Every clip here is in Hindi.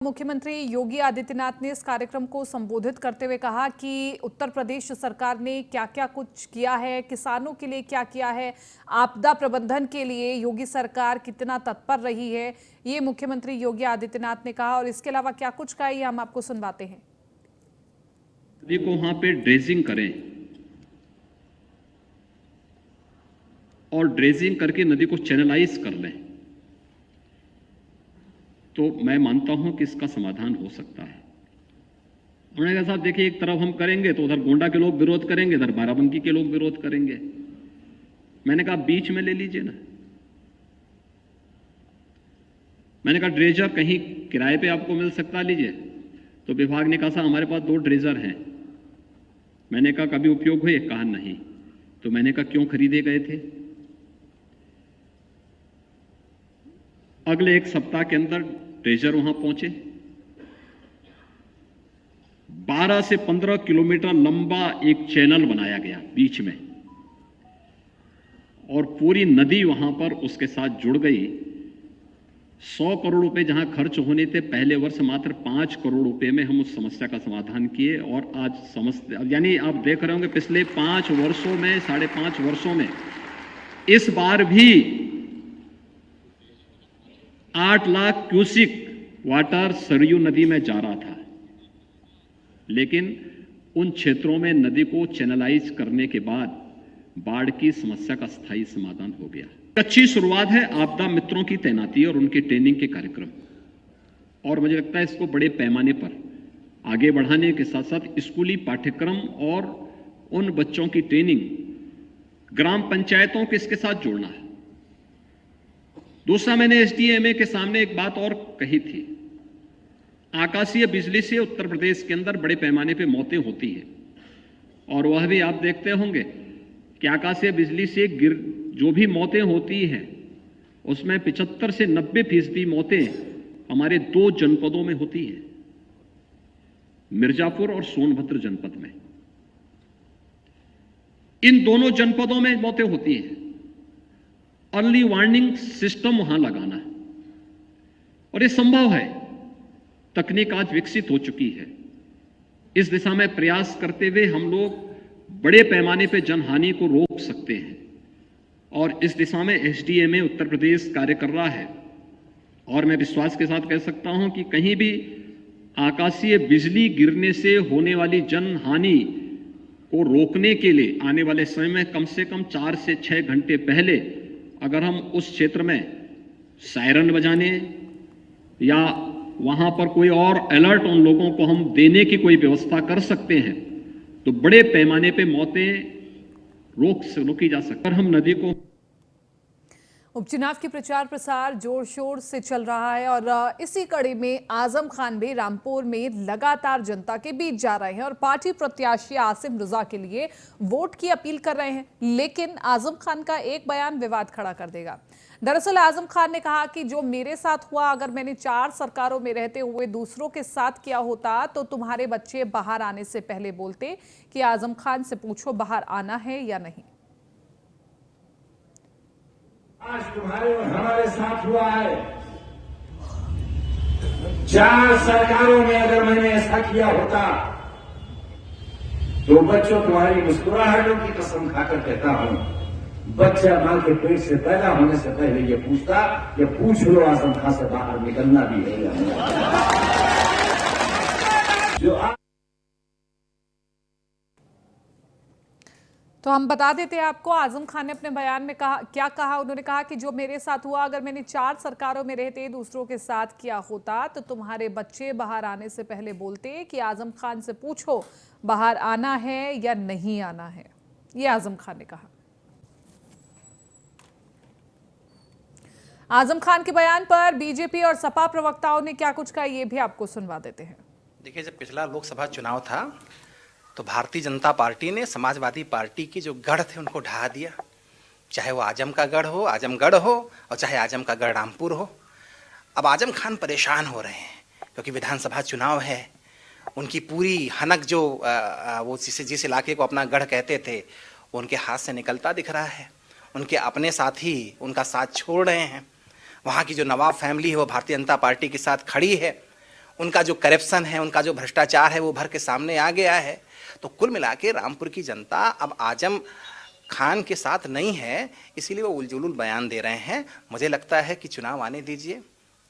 मुख्यमंत्री योगी आदित्यनाथ ने इस कार्यक्रम को संबोधित करते हुए कहा कि उत्तर प्रदेश सरकार ने क्या क्या कुछ किया है, किसानों के लिए क्या किया है, आपदा प्रबंधन के लिए योगी सरकार कितना तत्पर रही है, ये मुख्यमंत्री योगी आदित्यनाथ ने कहा। और इसके अलावा क्या कुछ कहा ये हम आपको सुनवाते हैं। नदी को वहां पे ड्रेजिंग करें और ड्रेजिंग करके नदी को चैनलाइज कर लें, तो मैं मानता हूं कि इसका समाधान हो सकता है। उन्होंने कहा साहब देखिए, एक तरफ हम करेंगे तो उधर गोंडा के लोग विरोध करेंगे, इधर बाराबंकी के लोग विरोध करेंगे। मैंने कहा बीच में ले लीजिए ना। मैंने कहा ड्रेजर कहीं किराए पे आपको मिल सकता, लीजिए। तो विभाग ने कहा साहब हमारे पास 2 ड्रेजर हैं। मैंने कहा कभी उपयोग हुए? कहा नहीं। तो मैंने कहा क्यों खरीदे गए थे? अगले 1 सप्ताह के अंदर ड्रेजर वहां पहुंचे। 12 से 15 किलोमीटर लंबा एक चैनल बनाया गया बीच में, और पूरी नदी वहां पर उसके साथ जुड़ गई। 100 करोड़ रुपए जहां खर्च होने थे, पहले वर्ष मात्र 5 करोड़ रुपए में हम उस समस्या का समाधान किए। और आज समस्या, यानी आप देख रहे होंगे पिछले 5 वर्षों में, 5.5 वर्षों में इस बार भी 8 लाख क्यूसिक वाटर सरयू नदी में जा रहा था, लेकिन उन क्षेत्रों में नदी को चैनलाइज करने के बाद बाढ़ की समस्या का स्थायी समाधान हो गया। अच्छी शुरुआत है आपदा मित्रों की तैनाती और उनके ट्रेनिंग के कार्यक्रम, और मुझे लगता है इसको बड़े पैमाने पर आगे बढ़ाने के साथ साथ स्कूली पाठ्यक्रम और उन बच्चों की ट्रेनिंग, ग्राम पंचायतों को इसके साथ जोड़ना है। दूसरा, मैंने एसडीएमए के सामने एक बात और कही थी। आकाशीय बिजली से उत्तर प्रदेश के अंदर बड़े पैमाने पे मौतें होती हैं, और वह भी आप देखते होंगे कि आकाशीय बिजली से जो भी मौतें होती हैं उसमें 75 से 90% मौतें हमारे 2 जनपदों में होती हैं, मिर्जापुर और सोनभद्र जनपद में। इन दोनों जनपदों में मौतें होती हैं। अर्ली वार्निंग सिस्टम वहां लगाना है, और ये संभव है। तकनीक आज विकसित हो चुकी है। इस दिशा में प्रयास करते हुए हम लोग बड़े पैमाने पर जनहानि को रोक सकते हैं, और इस दिशा में एसडीएमए उत्तर प्रदेश कार्य कर रहा है। और मैं विश्वास के साथ कह सकता हूं कि कहीं भी आकाशीय बिजली गिरने से होने वाली जनहानि को रोकने के लिए आने वाले समय में कम से कम 4 से 6 घंटे पहले अगर हम उस क्षेत्र में सायरन बजाने या वहां पर कोई और अलर्ट उन लोगों को हम देने की कोई व्यवस्था कर सकते हैं, तो बड़े पैमाने पे मौतें रोकी जा सकती है। हम नदी को उपचुनाव की प्रचार प्रसार जोर शोर से चल रहा है, और इसी कड़ी में आजम खान भी रामपुर में लगातार जनता के बीच जा रहे हैं और पार्टी प्रत्याशी आसिम रजा के लिए वोट की अपील कर रहे हैं। लेकिन आजम खान का एक बयान विवाद खड़ा कर देगा। दरअसल आजम खान ने कहा कि जो मेरे साथ हुआ, अगर मैंने 4 सरकारों में रहते हुए दूसरों के साथ किया होता तो तुम्हारे बच्चे बाहर आने से पहले बोलते कि आजम खान से पूछो बाहर आना है या नहीं। आज तुम्हारे और हमारे साथ हुआ है। 4 सरकारों में अगर मैंने ऐसा किया होता तो बच्चों, तुम्हारी मुस्कुराहटों की कसम खाकर कहता हूं, बच्चा मां के पेट से पैदा होने से पहले ये पूछता कि पूछ लो आजम खान से बाहर निकलना भी है या नहीं। तो हम बता देते हैं आपको, आजम खान ने अपने बयान में क्या कहा। उन्होंने कहा कि जो मेरे साथ हुआ, अगर मैंने 4 सरकारों में रहते दूसरों के साथ किया होता तो तुम्हारे बच्चे बाहर आने से पहले बोलते कि आजम खान से पूछो बाहर आना है या नहीं आना है। ये आजम खान ने कहा। आजम खान के बयान पर बीजेपी और सपा प्रवक्ताओं ने क्या कुछ कहा ये भी आपको सुनवा देते हैं। देखिए, जब पिछला लोकसभा चुनाव था तो भारतीय जनता पार्टी ने समाजवादी पार्टी के जो गढ़ थे उनको ढहा दिया, चाहे वो आजम का गढ़ हो, आजमगढ़ हो, और चाहे आजम का गढ़ रामपुर हो। अब आजम खान परेशान हो रहे हैं क्योंकि विधानसभा चुनाव है। उनकी पूरी हनक जो वो जिस इलाके को अपना गढ़ कहते थे वो उनके हाथ से निकलता दिख रहा है। उनके अपने साथी उनका साथ छोड़ रहे हैं। वहाँ की जो नवाब फैमिली है वो भारतीय जनता पार्टी के साथ खड़ी है। उनका जो करप्शन है, उनका जो भ्रष्टाचार है वो भर के सामने आ गया है। तो कुल मिला के रामपुर की जनता अब आजम खान के साथ नहीं है, इसीलिए वो उलझुल बयान दे रहे हैं। मुझे लगता है कि चुनाव आने दीजिए,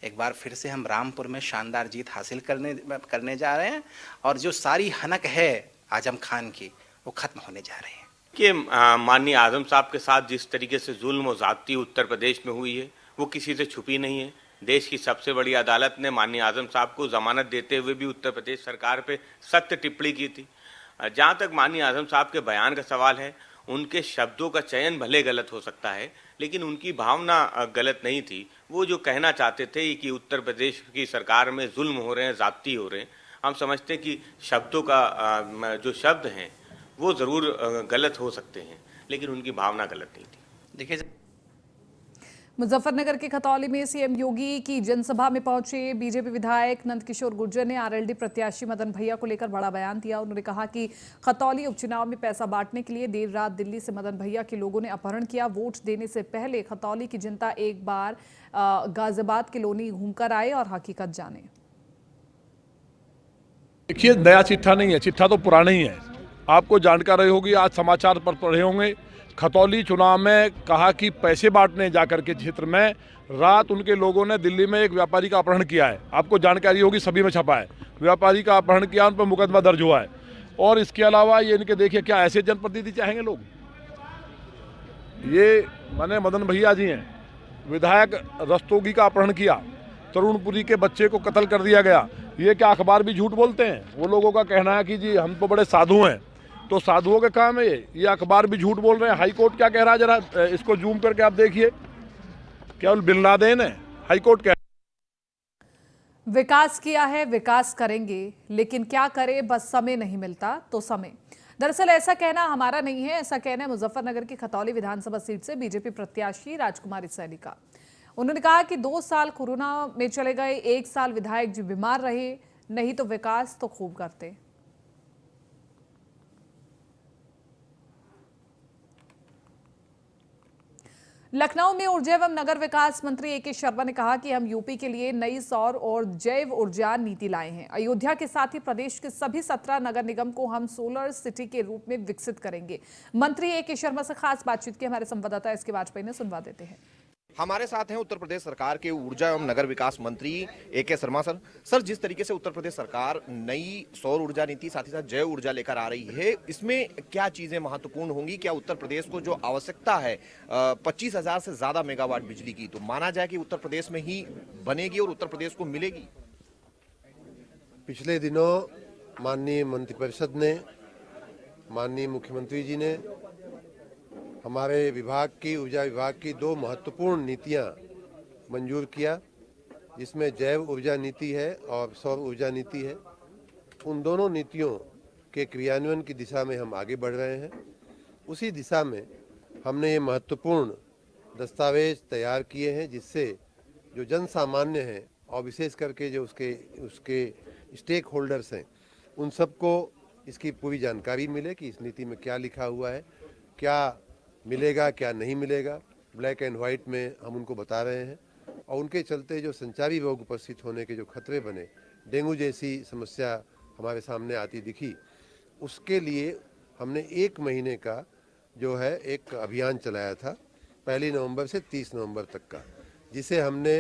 एक बार फिर से हम रामपुर में शानदार जीत हासिल करने जा रहे हैं और जो सारी हनक है आजम खान की वो खत्म होने जा रही है। कि माननीय आजम साहब के साथ जिस तरीके से जुल्म और ज़्यादती उत्तर प्रदेश में हुई है वो किसी से छुपी नहीं है। देश की सबसे बड़ी अदालत ने माननीय आजम साहब को जमानत देते हुए भी उत्तर प्रदेश सरकार पे सख्त टिप्पणी की थी। जहाँ तक माननीय आजम साहब के बयान का सवाल है, उनके शब्दों का चयन भले गलत हो सकता है, लेकिन उनकी भावना गलत नहीं थी। वो जो कहना चाहते थे कि उत्तर प्रदेश की सरकार में जुल्म हो रहे हैं, ज़्यादती हो रहे हैं, हम समझते हैं कि शब्दों का जो शब्द हैं वो ज़रूर गलत हो सकते हैं, लेकिन उनकी भावना गलत नहीं थी। देखिए, मुजफ्फरनगर के खतौली में सीएम योगी की जनसभा में पहुंचे बीजेपी विधायक नंदकिशोर गुर्जर ने आरएलडी प्रत्याशी मदन भैया को लेकर बड़ा बयान दिया। उन्होंने कहा कि खतौली उपचुनाव में पैसा बांटने के लिए देर रात दिल्ली से मदन भैया के लोगों ने अपहरण किया। वोट देने से पहले खतौली की जनता एक बार गाजियाबाद के लोनी घूमकर आए और हकीकत जाने। देखिए, नया चिट्ठा नहीं है, चिट्ठा तो पुराना ही है। आपको जानकारी होगी, आज समाचार पर पढ़े होंगे, खतौली चुनाव में कहा कि पैसे बांटने जाकर के क्षेत्र में रात उनके लोगों ने दिल्ली में एक व्यापारी का अपहरण किया है। आपको जानकारी होगी, सभी में छपा है। व्यापारी का अपहरण किया, उन पर मुकदमा दर्ज हुआ है। और इसके अलावा ये इनके देखिए, क्या ऐसे जनप्रतिनिधि चाहेंगे लोग? ये माने मदन भैया जी हैं, विधायक रस्तोगी का अपहरण किया, तरुणपुरी के बच्चे को कत्ल कर दिया गया। ये क्या अखबार भी झूठ बोलते हैं? वो लोगों का कहना है कि जी हम तो बड़े साधु हैं, तो साधुओं के काम है ये अखबार भी झूठ बोल रहे हैं। हाई कोर्ट क्या कह रहा है, जरा इसको जूम करके आप देखिए, केवल बिन लादेन है, हाई कोर्ट कह। विकास किया है, विकास करेंगे, लेकिन क्या करें, बस समय नहीं मिलता तो समय। दरअसल ऐसा कहना हमारा नहीं है, ऐसा कहना है मुजफ्फरनगर की खतौली विधानसभा सीट से बीजेपी प्रत्याशी राजकुमारी सैनी का। उन्होंने कहा कि 2 साल कोरोना में चले गए, 1 साल विधायक जी बीमार रहे, नहीं तो विकास तो खूब करते। लखनऊ में ऊर्जा एवं नगर विकास मंत्री ए.के. शर्मा ने कहा कि हम यूपी के लिए नई सौर और जैव ऊर्जा नीति लाए हैं। अयोध्या के साथ ही प्रदेश के सभी 17 नगर निगम को हम सोलर सिटी के रूप में विकसित करेंगे। मंत्री ए.के. शर्मा से खास बातचीत की हमारे संवाददाता एस के वाजपेयी ने, सुनवा देते हैं। हमारे साथ हैं उत्तर प्रदेश सरकार के ऊर्जा एवं नगर विकास मंत्री ए.के. शर्मा सर। सर, जिस तरीके से उत्तर प्रदेश सरकार नई सौर ऊर्जा नीति साथ ही साथ जैव ऊर्जा लेकर आ रही है, इसमें क्या चीजें महत्वपूर्ण होंगी? क्या उत्तर प्रदेश को जो आवश्यकता है 25,000 से ज्यादा मेगावाट बिजली की, तो माना जाए कि उत्तर प्रदेश में ही बनेगी और उत्तर प्रदेश को मिलेगी? पिछले दिनों माननीय मंत्रिपरिषद ने, माननीय मुख्यमंत्री जी ने हमारे विभाग की, ऊर्जा विभाग की 2 महत्वपूर्ण नीतियां मंजूर किया, जिसमें जैव ऊर्जा नीति है और सौर ऊर्जा नीति है। उन दोनों नीतियों के क्रियान्वयन की दिशा में हम आगे बढ़ रहे हैं। उसी दिशा में हमने ये महत्वपूर्ण दस्तावेज तैयार किए हैं, जिससे जो जन सामान्य हैं और विशेष करके जो उसके स्टेक होल्डर्स हैं, उन सबको इसकी पूरी जानकारी मिले कि इस नीति में क्या लिखा हुआ है, क्या मिलेगा क्या नहीं मिलेगा। ब्लैक एंड वाइट में हम उनको बता रहे हैं। और उनके चलते जो संचारी रोग उपस्थित होने के जो खतरे बने, डेंगू जैसी समस्या हमारे सामने आती दिखी, उसके लिए हमने 1 महीने का जो है एक अभियान चलाया था, 1 नवंबर से 30 नवंबर तक का, जिसे हमने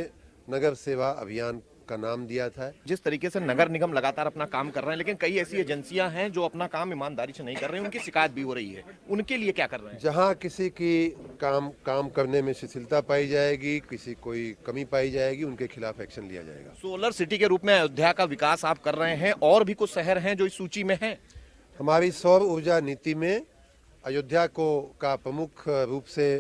नगर सेवा अभियान का नाम दिया था। जिस तरीके से नगर निगम लगातार अपना काम कर रहे हैं, लेकिन कई ऐसी एजेंसियां हैं जो अपना काम ईमानदारी से नहीं कर रही हैं, उनकी शिकायत भी हो रही है, उनके लिए क्या कर रहे हैं? जहां किसी की काम करने में शिथिलता पाई जाएगी, किसी कोई कमी पाई जाएगी, उनके खिलाफ एक्शन लिया जाएगा। सोलर सिटी के रूप में अयोध्या का विकास आप कर रहे हैं, और भी कुछ शहर हैं जो इस सूची में हैं। हमारी सौर ऊर्जा नीति में अयोध्या का प्रमुख रूप से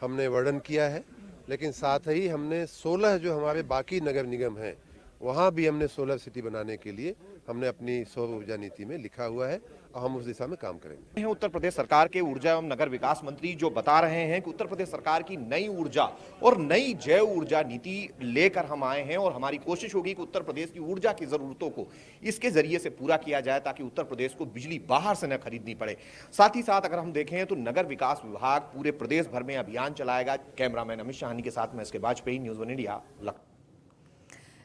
हमने वर्णन किया है, लेकिन साथ ही हमने 16 जो हमारे बाकी नगर निगम हैं, वहाँ भी हमने सोलर सिटी बनाने के लिए हमने अपनी सौर ऊर्जा नीति में लिखा हुआ है और हम उस दिशा में काम करेंगे। उत्तर प्रदेश सरकार के ऊर्जा एवं नगर विकास मंत्री जो बता रहे हैं कि उत्तर प्रदेश सरकार की नई ऊर्जा और नई जैव ऊर्जा नीति लेकर हम आए हैं, और हमारी कोशिश होगी कि उत्तर प्रदेश की ऊर्जा की जरूरतों को इसके जरिए से पूरा किया जाए, ताकि उत्तर प्रदेश को बिजली बाहर से न खरीदनी पड़े। साथ ही साथ अगर हम देखें तो नगर विकास विभाग पूरे प्रदेश भर में अभियान चलाएगा। कैमरामैन अमित शाहनी के साथ मैं एस के वाजपेयी, न्यूज़ 1 इंडिया, लखनऊ।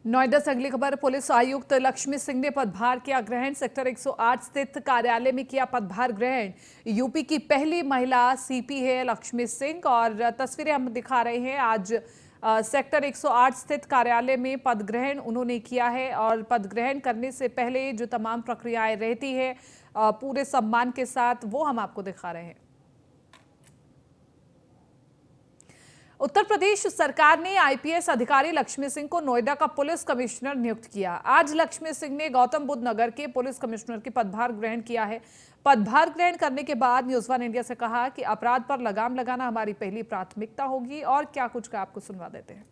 नोएडा से अगली खबर। पुलिस आयुक्त लक्ष्मी सिंह ने पदभार किया ग्रहण। सेक्टर 108 स्थित कार्यालय में किया पदभार ग्रहण। यूपी की पहली महिला सीपी है लक्ष्मी सिंह और तस्वीरें हम दिखा रहे हैं। आज सेक्टर 108 स्थित कार्यालय में पद ग्रहण उन्होंने किया है और पद ग्रहण करने से पहले जो तमाम प्रक्रियाएं रहती है पूरे सम्मान के साथ वो हम आपको दिखा रहे हैं। उत्तर प्रदेश सरकार ने आईपीएस अधिकारी लक्ष्मी सिंह को नोएडा का पुलिस कमिश्नर नियुक्त किया। आज लक्ष्मी सिंह ने गौतम बुद्ध नगर के पुलिस कमिश्नर की पदभार ग्रहण किया है। पदभार ग्रहण करने के बाद न्यूज़ वन इंडिया से कहा कि अपराध पर लगाम लगाना हमारी पहली प्राथमिकता होगी और क्या कुछ का आपको सुनवा देते हैं।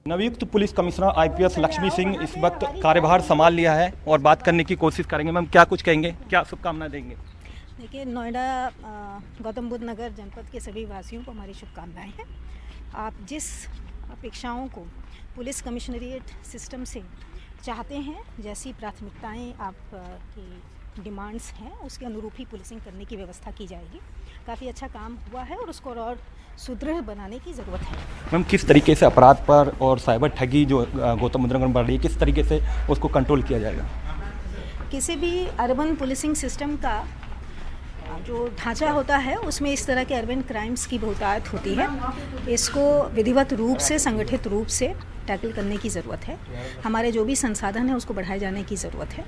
नवयुक्त police commissioner IPS Lakshmi Singh इस वक्त कार्यभार संभाल लिया है और बात करने की कोशिश करेंगे। मैम क्या कुछ कहेंगे, क्या शुभकामनाएं देंगे? देखिए, नोएडा गौतम बुद्ध नगर जनपद के सभी वासियों को हमारी शुभकामनाएं हैं। आप जिस अपेक्षाओं को पुलिस कमिश्नरेट सिस्टम से चाहते हैं, जैसी प्राथमिकताएं आपकी डिमांड्स हैं, उसके अनुरूप ही पुलिसिंग करने की व्यवस्था की जाएगी। काफ़ी अच्छा काम हुआ है और उसको और सुदृढ़ बनाने की ज़रूरत है। मैम किस तरीके से अपराध पर और साइबर ठगी जो गौतम बुद्ध नगर में बढ़ रही है, किस तरीके से उसको कंट्रोल किया जाएगा? किसी भी अर्बन पुलिसिंग सिस्टम का जो ढांचा होता है उसमें इस तरह के अर्बन क्राइम्स की बहुतायत होती है। इसको विधिवत रूप से, संगठित रूप से टैकल करने की ज़रूरत है। हमारे जो भी संसाधन है उसको बढ़ाए जाने की ज़रूरत है।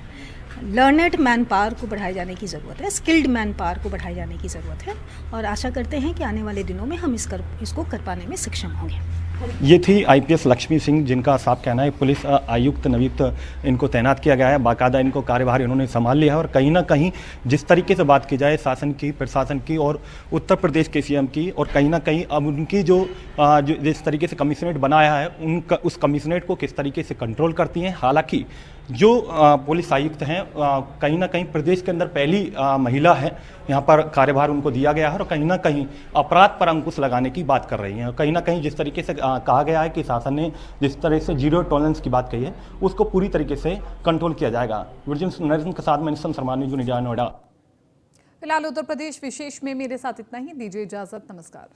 लर्नेड मैन पावर को बढ़ाए जाने की ज़रूरत है। स्किल्ड मैन पावर को बढ़ाए जाने की ज़रूरत है और आशा करते हैं कि आने वाले दिनों में हम इसको कर पाने में सक्षम होंगे। ये थी आईपीएस लक्ष्मी सिंह, जिनका साफ कहना है पुलिस आयुक्त नवयुक्त इनको तैनात किया गया है। बाकायदा इनको कार्यभार इन्होंने संभाल लिया है और कहीं ना कहीं जिस तरीके से बात की जाए शासन की, प्रशासन की और उत्तर प्रदेश के सीएम की, और कहीं ना कहीं अब उनकी जो जिस तरीके से कमिश्नरेट बनाया है उनका उस कमिश्नरेट को किस तरीके से कंट्रोल करती हैं। हालांकि जो पुलिस आयुक्त हैं कहीं ना कहीं प्रदेश के अंदर पहली महिला है, यहाँ पर कार्यभार उनको दिया गया है और कहीं ना कहीं अपराध पर अंकुश लगाने की बात कर रही हैं। कहीं ना कहीं जिस तरीके से कहा गया है कि शासन ने जिस तरह से जीरो टॉलरेंस की बात कही है उसको पूरी तरीके से कंट्रोल किया जाएगा। नरेंद्र के साथ मैं Nishant Sharma, news one India, Noida. फिलहाल उत्तर प्रदेश विशेष में मेरे साथ इतना ही। दीजिए इजाजत, नमस्कार।